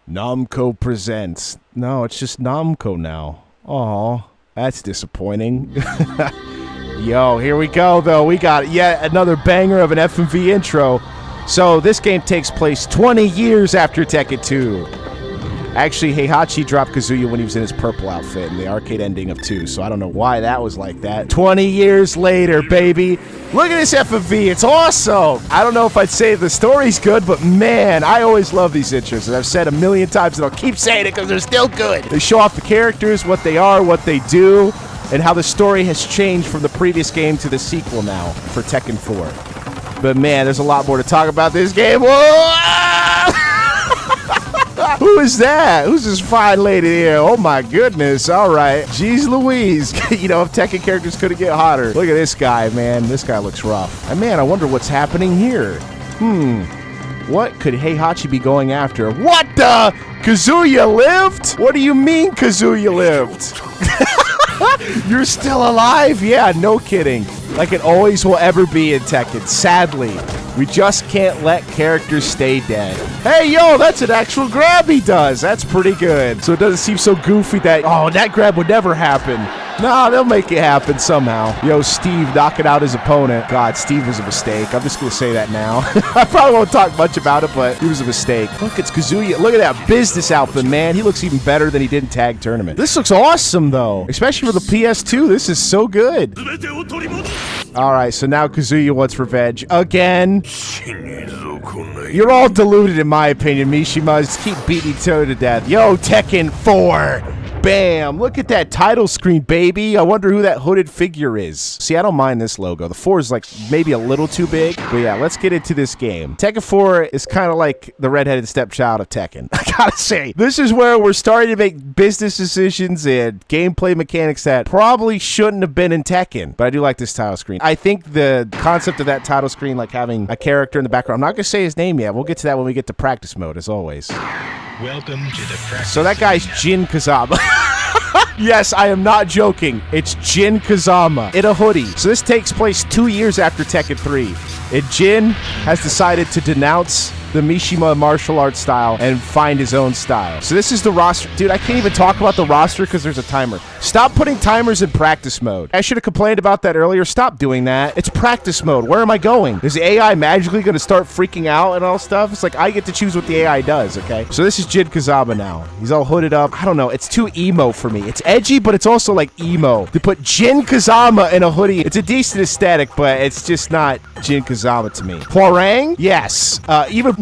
Namco presents. No, it's just Namco now. Aw, that's disappointing. Yo, here we go, though. We got yet another banger of an FMV intro. So this game takes place 20 years after Tekken 2. Actually, Heihachi dropped Kazuya when he was in his purple outfit in the arcade ending of 2, so I don't know why that was like that. 20 years later, baby. Look at this FMV. It's awesome. I don't know if I'd say the story's good, but man, I always love these intros. And I've said a million times, and I'll keep saying it because they're still good. They show off the characters, what they are, what they do, and how the story has changed from the previous game to the sequel now for Tekken 4. But man, there's a lot more to talk about this game. Whoa! Who is that? Who's this fine lady here? Oh my goodness. All right. Jeez Louise. You know, if Tekken characters couldn't get hotter. Look at this guy, man. This guy looks rough. And man, I wonder what's happening here. What could Heihachi be going after? What the? Kazuya lived? What do you mean Kazuya lived? You're still alive? Yeah, no kidding. Like it always will ever be in Tekken. Sadly, we just can't let characters stay dead. Hey, yo, that's an actual grab he does. That's pretty good. So it doesn't seem so goofy that, oh, that grab would never happen. Nah, they'll make it happen somehow. Yo, Steve knocking out his opponent. God, Steve was a mistake. I'm just going to say that now. I probably won't talk much about it, but he was a mistake. Look, it's Kazuya. Look at that business outfit, man. He looks even better than he did in Tag Tournament. This looks awesome, though. Especially for the PS2. This is so good. All right, so now Kazuya wants revenge. Again. You're all deluded, in my opinion, Mishima. Just keep beating each other to death. Yo, Tekken 4. Bam! Look at that title screen, baby. I wonder who that hooded figure is. See, I don't mind this logo. The 4 is like maybe a little too big. But yeah, let's get into this game. Tekken 4 is kind of like the redheaded stepchild of Tekken. I gotta say, this is where we're starting to make business decisions and gameplay mechanics that probably shouldn't have been in Tekken. But I do like this title screen. I think the concept of that title screen, like having a character in the background, I'm not gonna say his name yet. We'll get to that when we get to practice mode, as always. Welcome to the practice. So that guy's Jin Kazama. Yes, I am not joking. It's Jin Kazama in a hoodie. So this takes place 2 years after Tekken 3. And Jin has decided to denounce the Mishima martial arts style and find his own style. So this is the roster. Dude, I can't even talk about the roster because there's a timer. Stop putting timers in practice mode. I should have complained about that earlier. Stop doing that. It's practice mode. Where am I going? Is the AI magically going to start freaking out and all stuff? It's like I get to choose what the AI does, okay? So this is Jin Kazama now. He's all hooded up. I don't know. It's too emo for me. It's edgy, but it's also like emo. To put Jin Kazama in a hoodie, it's a decent aesthetic, but it's just not Jin Kazama to me. Hwoarang? Yes.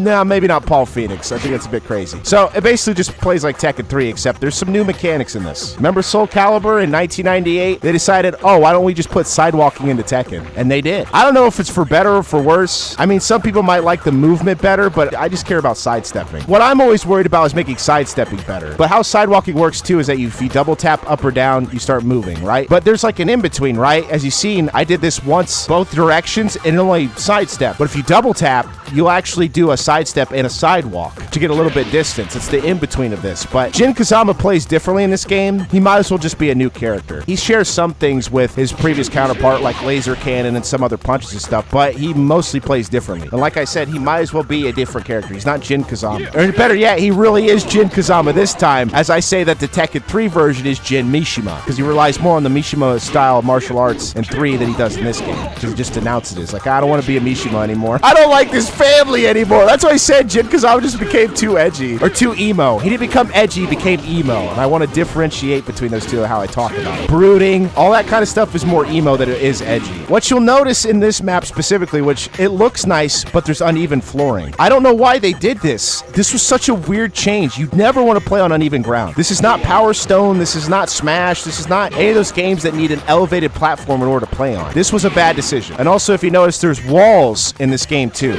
No, maybe not Paul Phoenix. I think that's a bit crazy. So it basically just plays like Tekken 3, except there's some new mechanics in this. Remember Soul Calibur in 1998? They decided, oh, why don't we just put sidewalking into Tekken? And they did. I don't know if it's for better or for worse. I mean, some people might like the movement better, but I just care about sidestepping. What I'm always worried about is making sidestepping better. But how sidewalking works too is that if you double tap up or down, you start moving, right? But there's like an in-between, right? As you've seen, I did this once, both directions, and only sidestep. But if you double tap, you'll actually do a sidestep and a sidewalk to get a little bit distance. It's the in-between of this. But Jin Kazama plays differently in this game. He might as well just be a new character. He shares some things with his previous counterpart, like laser cannon and some other punches and stuff, but he mostly plays differently. And like I said, he might as well be a different character. He's not Jin Kazama. Or better yet, he really is Jin Kazama this time, as I say that the Tekken 3 version is Jin Mishima, because he relies more on the Mishima style of martial arts in 3 than he does in this game. Because he just denounced it. It's like, I don't want to be a Mishima anymore. I don't like this family anymore. That's why I said Jin Kazama just became too edgy. Or too emo. He didn't become edgy, he became emo. And I want to differentiate between those two, how I talk about it. Brooding, all that kind of stuff is more emo than it is edgy. What you'll notice in this map specifically, which it looks nice, but there's uneven flooring. I don't know why they did this. This was such a weird change. You'd never want to play on uneven ground. This is not Power Stone. This is not Smash. This is not any of those games that need an elevated platform in order to play on. This was a bad decision. And also, if you notice, there's walls in this game too,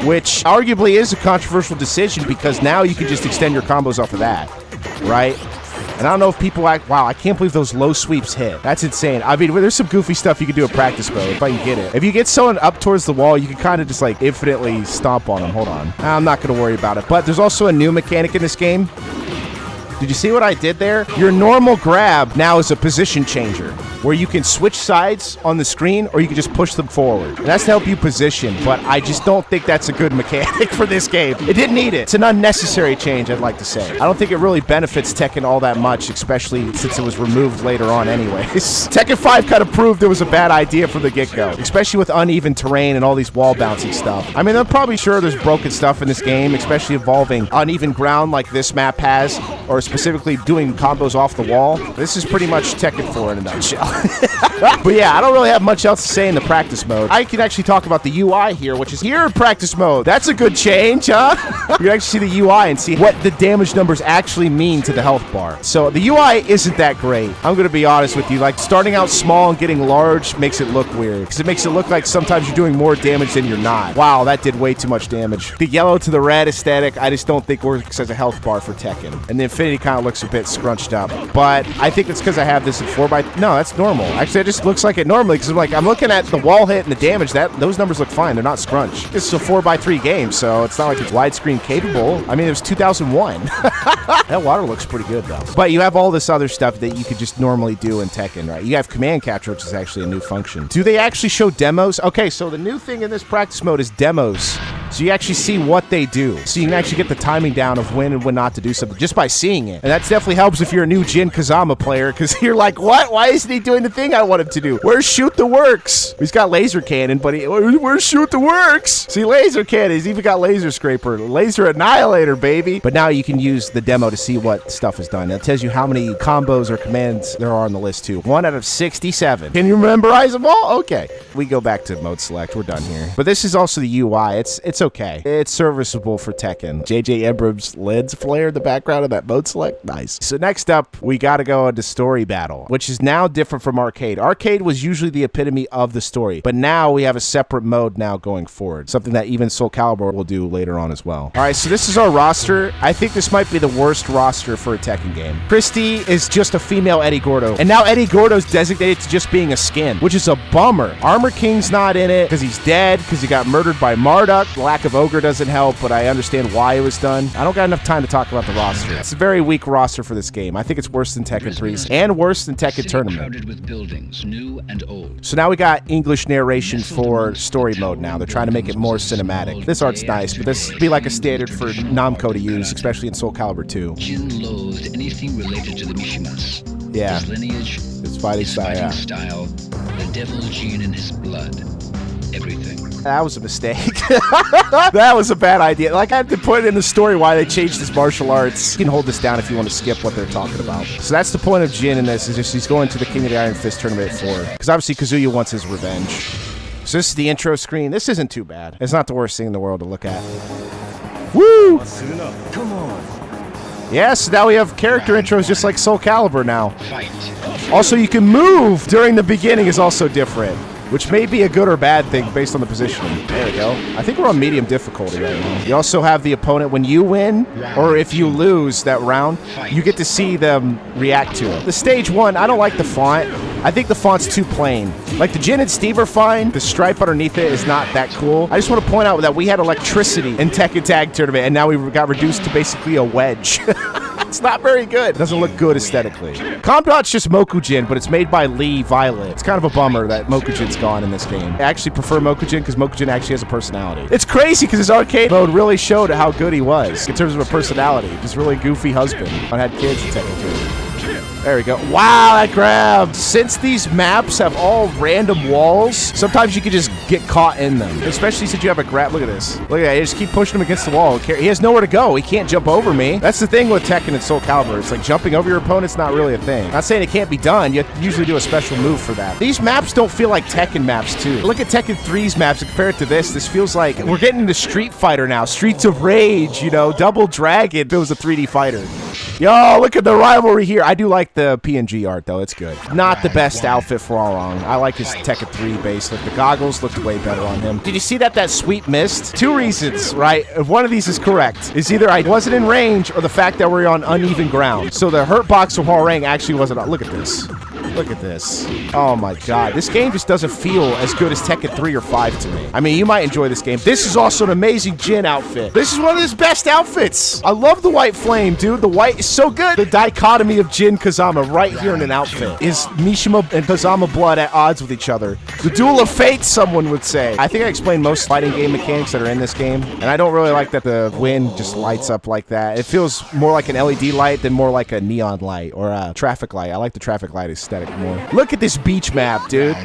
which arguably is a controversial decision because now you can just extend your combos off of that, right? And I don't know if people act, wow, I can't believe those low sweeps hit. That's insane. I mean, there's some goofy stuff you can do in practice mode, if I can get it. If you get someone up towards the wall, you can kind of just like infinitely stomp on them. Hold on. I'm not going to worry about it. But there's also a new mechanic in this game. Did you see what I did there? Your normal grab now is a position changer. where you can switch sides on the screen or you can just push them forward. And that's to help you position, but I just don't think that's a good mechanic for this game. It didn't need it. It's an unnecessary change, I'd like to say. I don't think it really benefits Tekken all that much, especially since it was removed later on anyways. Tekken 5 kind of proved it was a bad idea from the get-go, especially with uneven terrain and all these wall bouncing stuff. I mean, I'm probably sure there's broken stuff in this game, especially involving uneven ground like this map has, or specifically doing combos off the wall. This is pretty much Tekken 4 in a nutshell. But yeah, I don't really have much else to say in the practice mode. I can actually talk about the UI here, which is here in practice mode. That's a good change, huh? You can actually see the UI and see what the damage numbers actually mean to the health bar. So the UI isn't that great. I'm going to be honest with you. Like, starting out small and getting large makes it look weird, because it makes it look like sometimes you're doing more damage than you're not. Wow, that did way too much damage. The yellow to the red aesthetic, I just don't think works as a health bar for Tekken. And the infinity kind of looks a bit scrunched up. But I think it's because I have this in 4x... No, that's normal. Actually, it just looks like it normally, because I'm looking at the wall hit and the damage. Those numbers look fine. They're not scrunched. This is a 4x3 game, so it's not like it's widescreen capable. I mean, it was 2001. That water looks pretty good, though. But you have all this other stuff that you could just normally do in Tekken, right? You have command capture, which is actually a new function. Do they actually show demos? Okay, so the new thing in this practice mode is demos. So you actually see what they do. So you can actually get the timing down of when and when not to do something just by seeing it. And that definitely helps if you're a new Jin Kazama player, because you're like, what? Why isn't he doing the thing I want him to do? Where's Shoot the Works? He's got laser cannon, but where's Shoot the Works? See, laser cannon. He's even got laser scraper, laser annihilator, baby. But now you can use the demo to see what stuff is done. It tells you how many combos or commands there are on the list, too. 1 out of 67. Can you memorize them all? Okay. We go back to mode select. We're done here. But this is also the UI. It's okay. It's serviceable for Tekken. J.J. Abrams' lens flare in the background of that mode select. Nice. So next up, we got to go into story battle, which is now different from arcade. Arcade was usually the epitome of the story, but now we have a separate mode now going forward, something that even Soul Calibur will do later on as well. All right, so this is our roster. I think this might be the worst roster for a Tekken game. Christy is just a female Eddie Gordo, and now Eddie Gordo's designated to just being a skin, which is a bummer. Armor King's not in it because he's dead, because he got murdered by Marduk. The lack of Ogre doesn't help, but I understand why it was done. I don't got enough time to talk about the roster. It's a very weak roster for this game. I think it's worse than Tekken 3's and worse than Tekken Tournament. With buildings, new and old. So now we got English narration for story mode now. They're trying to make it more cinematic. This art's nice, but this would be like a standard for Namco to use, especially in Soul Calibur 2. Jin loathed anything related to the Mishimas. Yeah. His lineage, His fighting style, yeah. style, the devil gene in his blood. Everything. That was a mistake. That was a bad idea. Like, I had to put in the story why they changed his martial arts. You can hold this down if you want to skip what they're talking about. So that's the point of Jin in this, is just he's going to the King of the Iron Fist tournament for, because obviously Kazuya wants his revenge. So this is the intro screen. This isn't too bad. It's not the worst thing in the world to look at. Woo! Come on. Yes, now we have character intros just like Soul Calibur now. Fight. Also, you can move during the beginning is also different, which may be a good or bad thing based on the positioning. There we go. I think we're on medium difficulty right now. You also have the opponent, when you win, or if you lose that round, you get to see them react to it. The stage 1, I don't like the font. I think the font's too plain. Like, the Jin and Steve are fine. The stripe underneath it is not that cool. I just want to point out that we had electricity in Tekken Tag Tournament, and now we got reduced to basically a wedge. It's not very good. It doesn't look good aesthetically. Comdot's just Mokujin, but it's made by Lee Violet. It's kind of a bummer that Mokujin's gone in this game. I actually prefer Mokujin because Mokujin actually has a personality. It's crazy because his arcade mode really showed how good he was in terms of a personality. He's a really goofy husband and had kids in Tekken 2. There we go. Wow, that grabbed. Since these maps have all random walls, sometimes you can just get caught in them. Especially since you have a grab. Look at this. Look at that. You just keep pushing him against the wall. He has nowhere to go. He can't jump over me. That's the thing with Tekken and Soul Calibur. It's like jumping over your opponent's not really a thing. Not saying it can't be done. You have to usually do a special move for that. These maps don't feel like Tekken maps, too. Look at Tekken 3's maps and compare it to this. This feels like we're getting into Street Fighter now. Streets of Rage, you know, Double Dragon. It was a 3D fighter. Yo, look at the rivalry here. I do like the PNG art, though. It's good. Not the best outfit for all wrong. I like his Tekken 3 base. Like, the goggles looked way better on him. Did you see that sweet mist? 2 reasons, right? If one of these is correct, is either I wasn't in range or the fact that we're on uneven ground. So the hurt box of Hwoarang actually wasn't. Look at this. Look at this. Oh my god. This game just doesn't feel as good as Tekken 3 or 5 to me. I mean, you might enjoy this game. This is also an amazing Jin outfit. This is one of his best outfits. I love the white flame, dude. The white is so good. The dichotomy of Jin Kazama right here in an outfit. Is Mishima and Kazama blood at odds with each other? The duel of fate, someone would say. I think I explained most fighting game mechanics that are in this game, and I don't really like that the wind just lights up like that. It feels more like an LED light than more like a neon light or a traffic light. I like the traffic light aesthetic more. Look at this beach map, dude.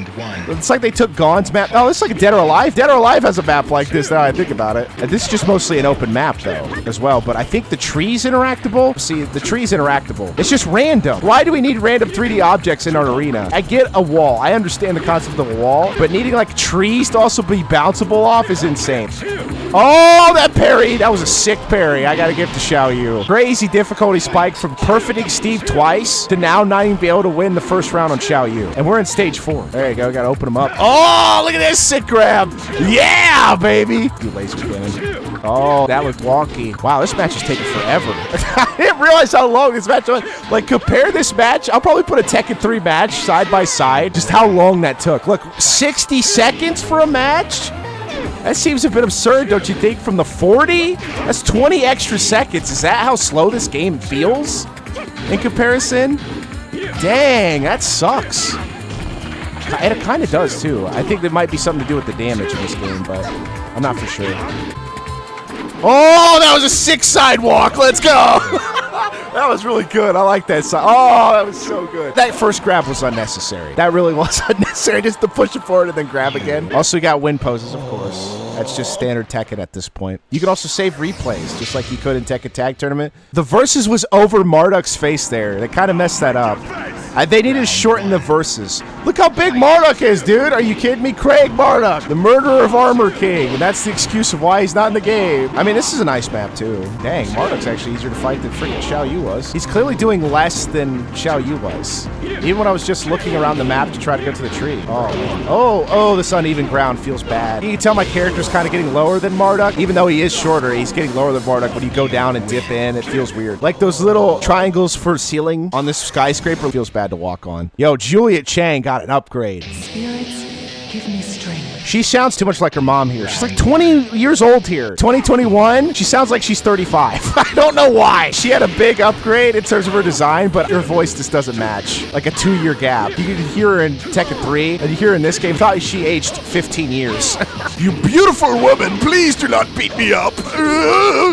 It's like they took Gon's map. Oh, it's like a Dead or Alive. Dead or Alive has a map like this now I think about it. And this is just mostly an open map, though, as well. But I think the tree's interactable. See, the tree's interactable. It's just random. Why do we need random 3D objects in our arena? I get a wall. I understand the concept of a wall, but needing like trees to also be bounceable off is insane. Oh, that parry. That was a sick parry. I gotta give it to Xiao Yu. Crazy difficulty spike from perfecting Steve twice to now not even be able to win the first round on Xiao Yu. And we're in stage 4. There you go. Gotta open them up. Oh, look at this sick grab. Yeah, baby. You laser cannon. Oh, that looked wonky. Wow, this match is taking forever. I didn't realize how long this match was. Like, compare this match. I'll probably put a Tekken 3 match side by side. Just how long that took. Look, 60 seconds for a match? That seems a bit absurd, don't you think? From the 40? That's 20 extra seconds. Is that how slow this game feels in comparison? Dang, that sucks. It kind of does, too. I think there might be something to do with the damage in this game, but I'm not for sure. Oh, that was a sick sidewalk. Let's go. That was really good. I like that side. Oh, that was so good. That first grab was unnecessary. That really was unnecessary, just to push it forward and then grab again. Also, you got win poses, of course. That's just standard Tekken at this point. You can also save replays, just like you could in Tekken Tag Tournament. The versus was over Marduk's face there. They kind of messed that up. They needed to shorten the verses. Look how big Marduk is, dude. Are you kidding me? Craig Marduk, the murderer of Armor King. And that's the excuse of why he's not in the game. I mean, this is a nice map, too. Dang, Marduk's actually easier to fight than freaking Xiao Yu was. He's clearly doing less than Xiao Yu was. Even when I was just looking around the map to try to go to the tree. Oh, man. Oh, this uneven ground feels bad. You can tell my character's kind of getting lower than Marduk. Even though he is shorter, he's getting lower than Marduk. When you go down and dip in, it feels weird. Like those little triangles for ceiling on this skyscraper feels bad to walk on. Yo, Juliet Chang got an upgrade. Spirits, give me strength. She sounds too much like her mom here. She's like 20 years old here. 2021, she sounds like she's 35. I don't know why. She had a big upgrade in terms of her design, but her voice just doesn't match. Like a 2-year gap. You could hear her in Tekken 3, and you hear her in this game. Thought she aged 15 years. You beautiful woman, please do not beat me up.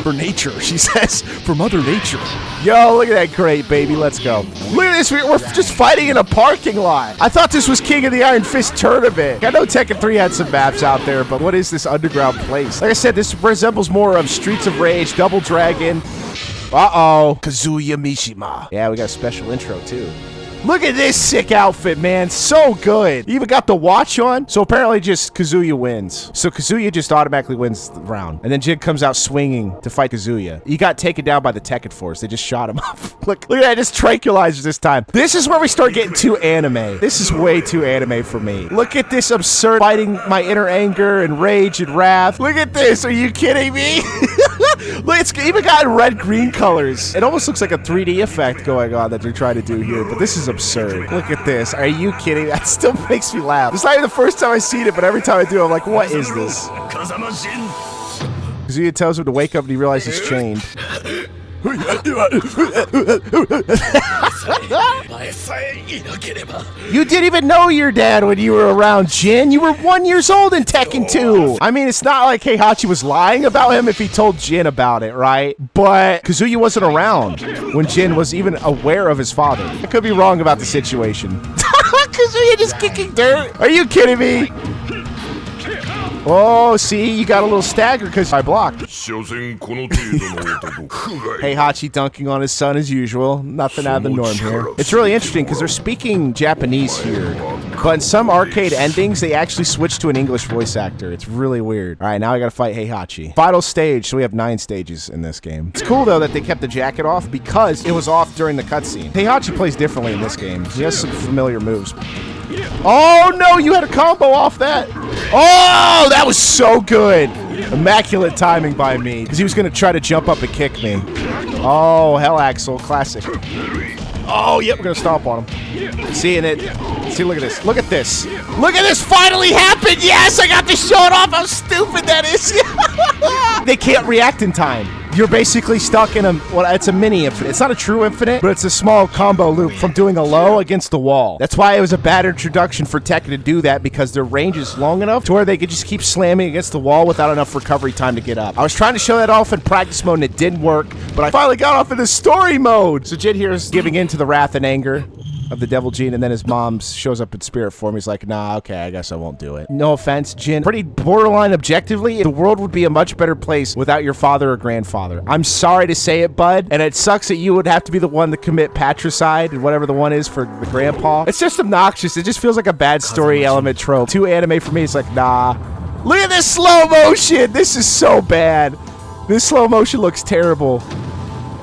For nature, she says. For Mother Nature. Yo, look at that crate, baby. Let's go. Look at this. We're just fighting in a parking lot. I thought this was King of the Iron Fist tournament. I know Tekken 3 had some maps out there, but what is this underground place? Like I said, this resembles more of Streets of Rage, Double Dragon. Uh-oh. Kazuya Mishima. Yeah, we got a special intro, too. Look at this sick outfit, man. So good. You even got the watch on. So apparently just Kazuya wins. So Kazuya just automatically wins the round. And then Jin comes out swinging to fight Kazuya. He got taken down by the Tekken Force. They just shot him up. Look at that. Just tranquilizers this time. This is where we start getting too anime. This is way too anime for me. Look at this absurd fighting my inner anger and rage and wrath. Look at this. Are you kidding me? Look, it's even got red-green colors. It almost looks like a 3D effect going on that they're trying to do here, but this is absurd. Look at this. Are you kidding? That still makes me laugh. It's not even the first time I've seen it, but every time I do, I'm like, what is this? Kazuya tells him to wake up and he realizes he's chained. You didn't even know your dad when you were around, Jin. You were 1 year old in Tekken 2. I mean, it's not like Heihachi was lying about him if he told Jin about it, right? But Kazuya wasn't around when Jin was even aware of his father. I could be wrong about the situation. Kazuya just kicking dirt. Are you kidding me? Oh, see, you got a little stagger because I blocked. Heihachi dunking on his son as usual. Nothing out of the norm here. It's really interesting because they're speaking Japanese here. But in some arcade endings, they actually switch to an English voice actor. It's really weird. All right, now I got to fight Heihachi. Final stage, so we have 9 stages in this game. It's cool, though, that they kept the jacket off because it was off during the cutscene. Heihachi plays differently in this game. He has some familiar moves. Oh, no, you had a combo off that. Oh, that was so good. Immaculate timing by me because he was going to try to jump up and kick me. Oh, Hell Axel, classic. Oh, yep, we're gonna stomp on him. Seeing it. See, look at this. Look at this. Look at this finally happened. Yes, I got to show it off how stupid that is. They can't react in time. You're basically stuck in a, well, it's a mini infinite. It's not a true infinite, but it's a small combo loop from doing a low against the wall. That's why it was a bad introduction for Tekken to do that, because their range is long enough to where they could just keep slamming against the wall without enough recovery time to get up. I was trying to show that off in practice mode and it didn't work, but I finally got off in the story mode. So Jin here is giving in to the wrath and anger of the Devil Gene, and then his mom shows up in spirit form. He's like, nah, okay, I guess I won't do it. No offense, Jin. Pretty borderline objectively, the world would be a much better place without your father or grandfather. I'm sorry to say it, bud, and it sucks that you would have to be the one to commit patricide, and whatever the one is for the grandpa. It's just obnoxious. It just feels like a bad story element trope. Too anime for me. It's like, nah. Look at this slow motion. This is so bad. This slow motion looks terrible.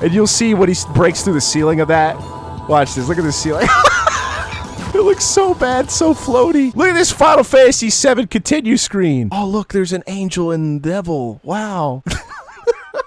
And you'll see when he breaks through the ceiling of that. Watch this. Look at this ceiling. It looks so bad, so floaty. Look at this Final Fantasy VII continue screen. Oh, look, there's an angel and devil. Wow.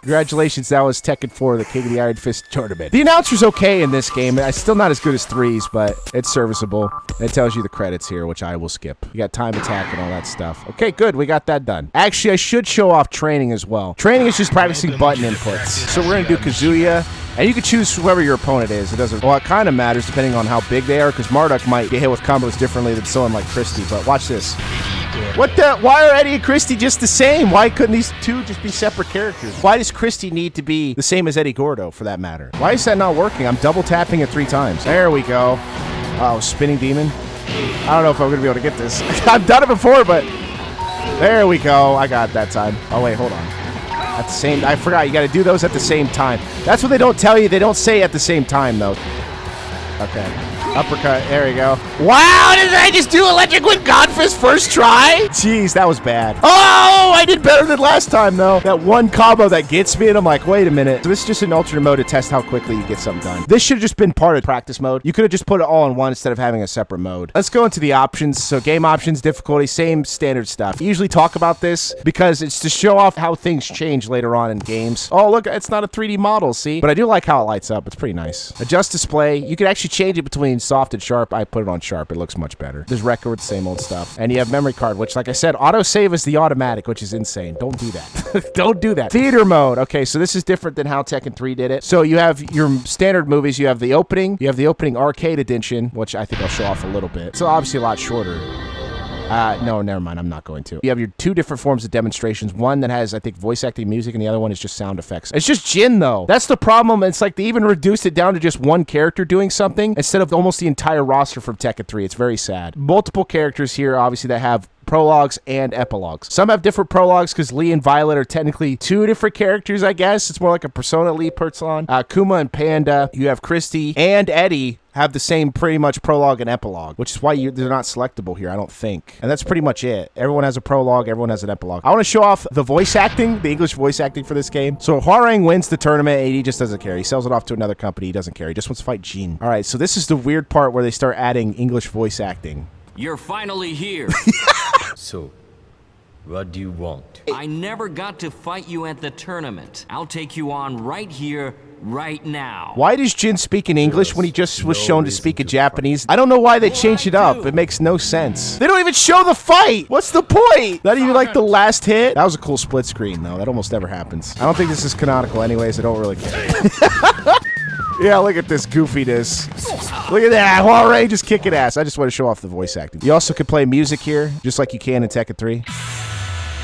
Congratulations, that was Tekken 4, the King of the Iron Fist tournament. The announcer's okay in this game. It's still not as good as 3's, but it's serviceable. It tells you the credits here, which I will skip. You got time attack and all that stuff. Okay, good. We got that done. Actually, I should show off training as well. Training is just practicing button inputs. So we're going to do Kazuya. And you can choose whoever your opponent is. It doesn't, well, it kind of matters depending on how big they are, because Marduk might get hit with combos differently than someone like Christie. But watch this. What the? Why are Eddie and Christie just the same? Why couldn't these two just be separate characters? Why does Christie need to be the same as Eddie Gordo, for that matter? Why is that not working? I'm double tapping it 3 times. There we go. Oh, spinning demon. I don't know if I'm going to be able to get this. I've done it before, but there we go. I got it that time. Oh, wait, hold on. At the same, I forgot, you got to do those at the same time. That's what they don't tell you. They don't say at the same time, though. Okay. Uppercut. There we go. Wow, did I just do electric with Godfist first try? Jeez, that was bad. Oh, I did better than last time, though. That one combo that gets me, and I'm like, wait a minute. So this is just an alternate mode to test how quickly you get something done. This should have just been part of practice mode. You could have just put it all in one instead of having a separate mode. Let's go into the options. So game options, difficulty, same standard stuff. We usually talk about this because it's to show off how things change later on in games. Oh, look, it's not a 3D model, see? But I do like how it lights up. It's pretty nice. Adjust display. You can actually change it between soft and sharp. I put it on sharp. It looks much better. There's record, same old stuff. And you have memory card, which, like I said, autosave is the automatic, which is insane. Don't do that. Don't do that. Theater mode. Okay, so this is different than how Tekken 3 did it. So you have your standard movies. You have the opening. You have the opening arcade edition, which I think I'll show off a little bit. So obviously a lot shorter. No, never mind. I'm not going to. You have your 2 different forms of demonstrations. One that has, I think, voice acting music, and the other one is just sound effects. It's just Jin, though. That's the problem. It's like they even reduced it down to just one character doing something instead of almost the entire roster from Tekken 3. It's very sad. Multiple characters here, obviously, that have prologues and epilogues. Some have different prologues because Lee and Violet are technically 2 different characters, I guess. It's more like a Persona Lee person. Kuma and Panda, you have Christie and Eddie have the same pretty much prologue and epilogue, which is why they're not selectable here, I don't think. And that's pretty much it. Everyone has a prologue, everyone has an epilogue. I want to show off the voice acting, the English voice acting for this game. So Hwarang wins the tournament, and he just doesn't care. He sells it off to another company. He doesn't care. He just wants to fight Jin. All right, so this is the weird part where they start adding English voice acting. You're finally here. So, what do you want? I never got to fight you at the tournament. I'll take you on right here, right now. Why does Jin speak in English when he just was shown to speak in Japanese? I don't know why they changed it up. It makes no sense. They don't even show the fight. What's the point? Not even like the last hit. That was a cool split screen, though. That almost never happens. I don't think this is canonical anyways. I don't really care. Yeah, look at this goofiness. Look at that. Hwarang just kicking ass. I just want to show off the voice acting. You also can play music here, just like you can in Tekken 3.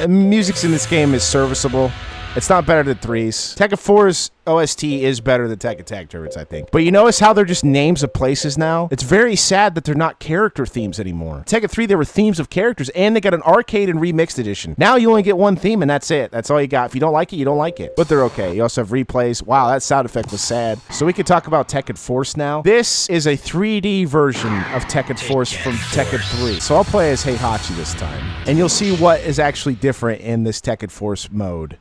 And music's in this game is serviceable. It's not better than 3's. Tekken 4's OST is better than Tekken Tag Tournaments, I think. But you notice how they're just names of places now? It's very sad that they're not character themes anymore. Tekken 3, there were themes of characters, and they got an arcade and remixed edition. Now you only get one theme, and that's it. That's all you got. If you don't like it, you don't like it. But they're okay. You also have replays. Wow, that sound effect was sad. So we can talk about Tekken Force now. This is a 3D version of Tekken Force from Tekken 3. So I'll play as Heihachi this time. And you'll see what is actually different in this Tekken Force mode.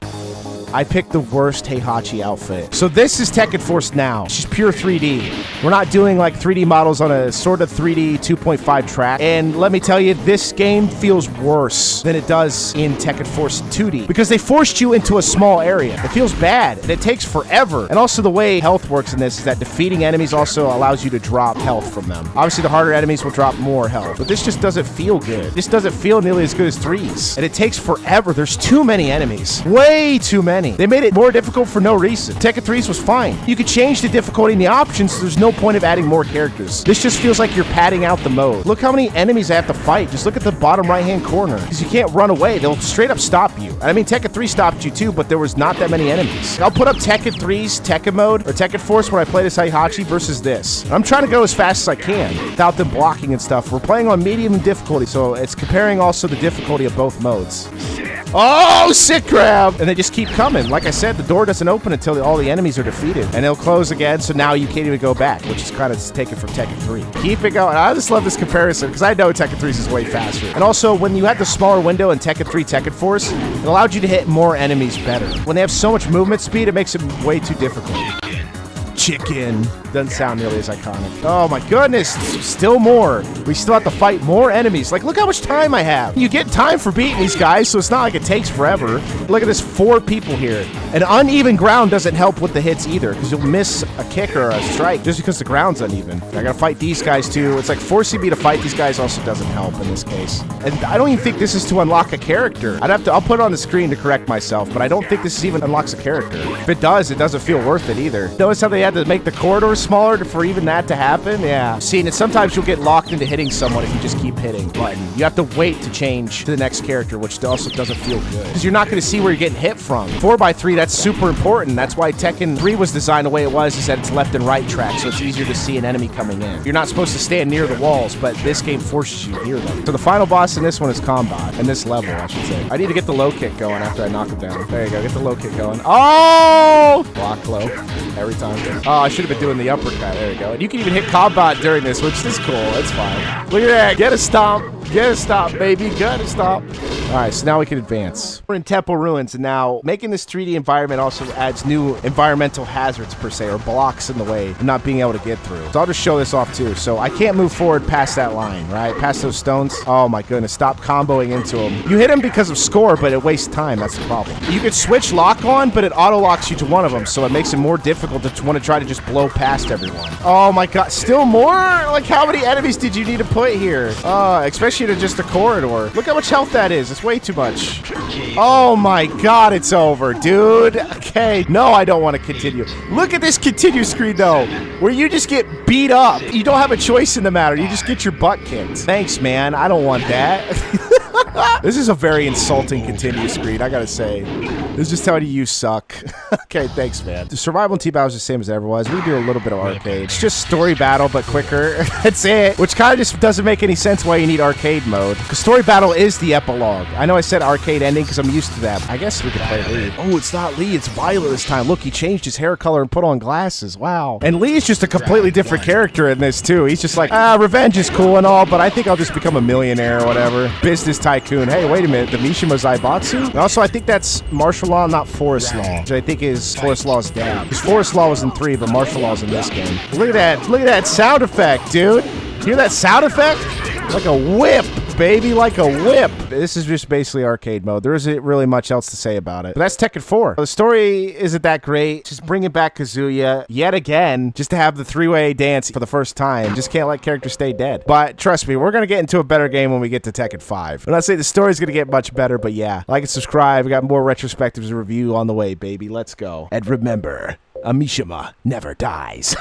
I picked the worst Heihachi outfit. So this is Tekken Force now. It's just pure 3D. We're not doing like 3D models on a sort of 3D 2.5 track. And let me tell you, this game feels worse than it does in Tekken Force 2D because they forced you into a small area. It feels bad and it takes forever. And also the way health works in this is that defeating enemies also allows you to drop health from them. Obviously the harder enemies will drop more health, but this just doesn't feel good. This doesn't feel nearly as good as 3's. And it takes forever. There's too many enemies. Way too many. They made it more difficult for no reason. Tekken 3's was fine. You could change the difficulty in the options, so there's no point of adding more characters. This just feels like you're padding out the mode. Look how many enemies I have to fight. Just look at the bottom right-hand corner. Because you can't run away. They'll straight up stop you. And I mean, Tekken 3 stopped you too, but there was not that many enemies. I'll put up Tekken 3's Tekken mode, or Tekken Force when I play this Heihachi versus this. And I'm trying to go as fast as I can without them blocking and stuff. We're playing on medium difficulty, so it's comparing also the difficulty of both modes. Oh, sick grab! And they just keep coming. Like I said, the door doesn't open until all the enemies are defeated. And it'll close again, so now you can't even go back, which is kind of taken from Tekken 3. Keep it going. I just love this comparison, because I know Tekken 3's is way faster. And also, when you had the smaller window in Tekken 3 Tekken Force, it allowed you to hit more enemies better. When they have so much movement speed, it makes it way too difficult. Chicken. Doesn't sound nearly as iconic. Oh my goodness, still more. We still have to fight more enemies. Like, look how much time I have. You get time for beating these guys, so it's not like it takes forever. Look at this, 4 people here. And uneven ground doesn't help with the hits either, because you'll miss a kick or a strike just because the ground's uneven. I gotta fight these guys too. It's like forcing me to fight these guys also doesn't help in this case. And I don't even think this is to unlock a character. I'll put it on the screen to correct myself, but I don't think this even unlocks a character. If it does, it doesn't feel worth it either. Notice how they had to make the corridors smaller for even that to happen? Yeah. See, and sometimes you'll get locked into hitting someone if you just keep hitting button. You have to wait to change to the next character, which also doesn't feel good. Because you're not going to see where you're getting hit from. 4x3, that's super important. That's why Tekken 3 was designed the way it was, is that it's left and right track, so it's easier to see an enemy coming in. You're not supposed to stand near the walls, but this game forces you near them. So the final boss in this one is Combat. In this level, I should say. I need to get the low kick going after I knock him down. There you go. Get the low kick going. Oh! Block low. Every time. Oh, I should have been doing the uppercut. There you go. And you can even hit combat during this, which is cool. It's fine. Look at that. Get a stomp. Get a stomp, baby. Get a stomp. All right, so now we can advance. We're in Temple Ruins, and now making this 3D environment also adds new environmental hazards, per se, or blocks in the way of not being able to get through. So I'll just show this off, too. So I can't move forward past that line, right? Past those stones. Oh, my goodness. Stop comboing into them. You hit them because of score, but it wastes time. That's the problem. You could switch lock on, but it auto-locks you to one of them, so it makes it more difficult to want to try to just blow past everyone. Oh, my God. Still more? Like, how many enemies did you need to put here? Especially to just a corridor. Look how much health that is. It's way too much. Oh my God, it's over, dude. Okay, no, I don't want to continue. Look at this continue screen, though, where you just get beat up. You don't have a choice in the matter. You just get your butt kicked. Thanks, man. I don't want that. This is a very insulting continue screen, I gotta say. This is just telling you suck. Okay, thanks, man. The survival in T-Battle is the same as it ever was. We do a little bit of arcade. It's just story battle, but quicker. That's it. Which kind of just doesn't make any sense why you need arcade mode. Because story battle is the epilogue. I know I said arcade ending because I'm used to that. I guess we could play Lee. Oh, it's not Lee. It's Violet this time. Look, he changed his hair color and put on glasses. Wow. And Lee is just a completely different character in this, too. He's just like, revenge is cool and all, but I think I'll just become a millionaire or whatever. Business tycoon. Hey, wait a minute. The Mishima Zaibatsu? And also, I think that's martial law, not forest law. Which I think is forest law's dad. Because forest law was in 3, but martial law's in this game. Look at that. Look at that sound effect, dude. Hear that sound effect? Like a whip, baby, like a whip. This is just basically arcade mode. There isn't really much else to say about it. But that's Tekken 4. The story isn't that great. Just bringing back Kazuya yet again, just to have the 3-way dance for the first time. Just can't let characters stay dead. But trust me, we're going to get into a better game when we get to Tekken 5. I'm not saying the story's going to get much better, but yeah. Like and subscribe. We got more retrospectives and review on the way, baby. Let's go. And remember, a Mishima never dies.